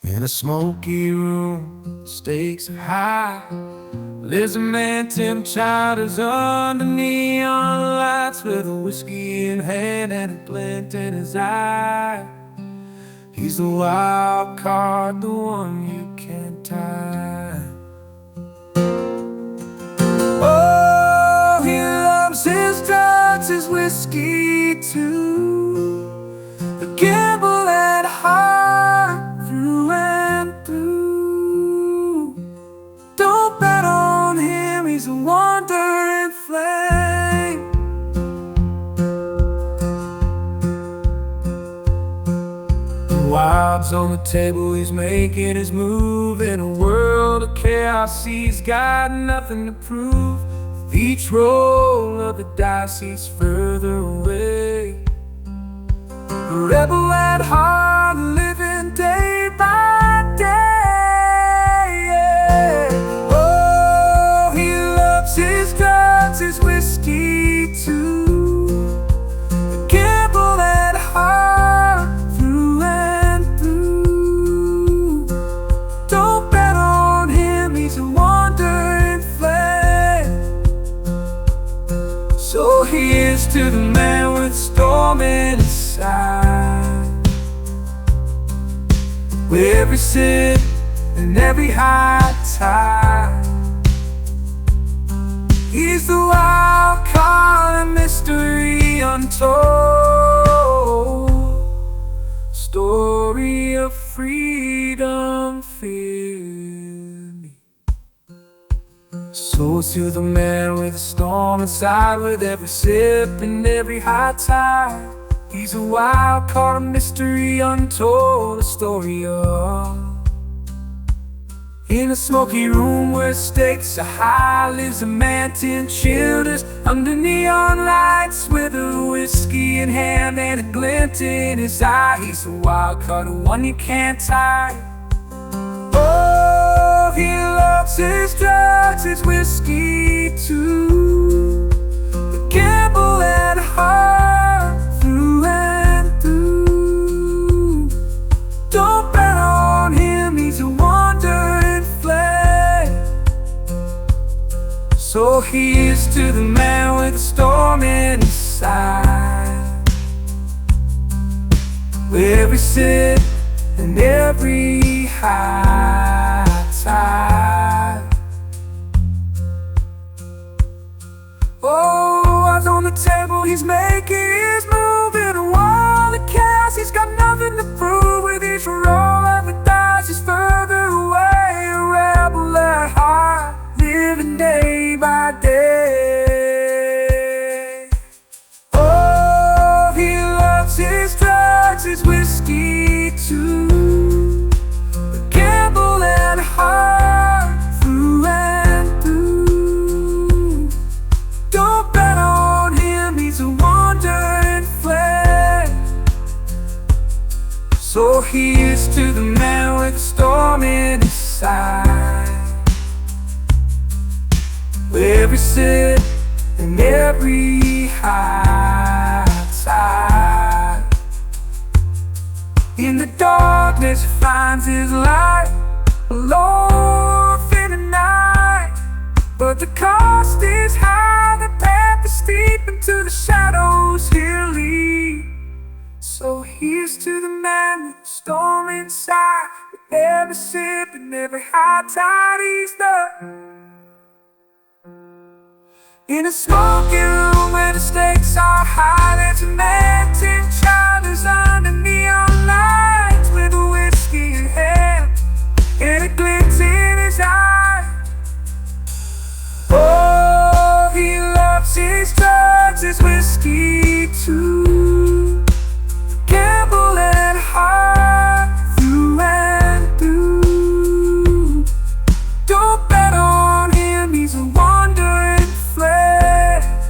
In a smoky room, stakes are high. Lives a man, Tim Childers, under neon lights, with a whiskey in hand and a glint in his eye. He's the wild card, the one you can't tie. Oh, he loves his drugs, his whiskey too. The gamble and heart through and through. Don't bet on him, he's a wandering flame. The wild's on the table, he's making his move. In a world of chaos, he's got nothing to prove. With each roll of the dice, he's further away. A rebel at heart, living day by day. Oh, he loves his drugs, his whiskey too. The gamble at heart through and through. Don't bet on him, he's a wandering flame. So here's to the man with a storm in his side, with every sip and every high tide. He's the wild card, a mystery untold, story of freedom, fear me. So to the man with a storm inside, with every sip and every high tide. He's a wild card, a mystery untold, a story of. In a smoky room where stakes are high, lives a man, 10 children, under neon lights, with a whiskey in hand and a glint in his eye. He's a wild card, the one you can't tie. Oh, he loves his drugs, his whiskey too. The gamble and heart through and through. Don't bet on him, he's a wandering flame. So here's to the man with a storm in his side, with every sip and every high tide. Oh, eyes on the table, he's making his move. In a world of chaos, he's got nothing to prove. With each roll of the dice, he's further away. A rebel at heart, living day by day. Oh, he loves his drugs, his whiskey too. The gamble and heart through and through. Don't bet on him, he's a wandering flame. So here's to the man with a storm in his side, with every sip and every high tide. In the darkness he finds his light, alone in the night. But the cost is high, the path is steep, into the shadows he'll lead. So here's to the man with the storm inside, with every sip and every high tide he's the. In a smoky room where the stakes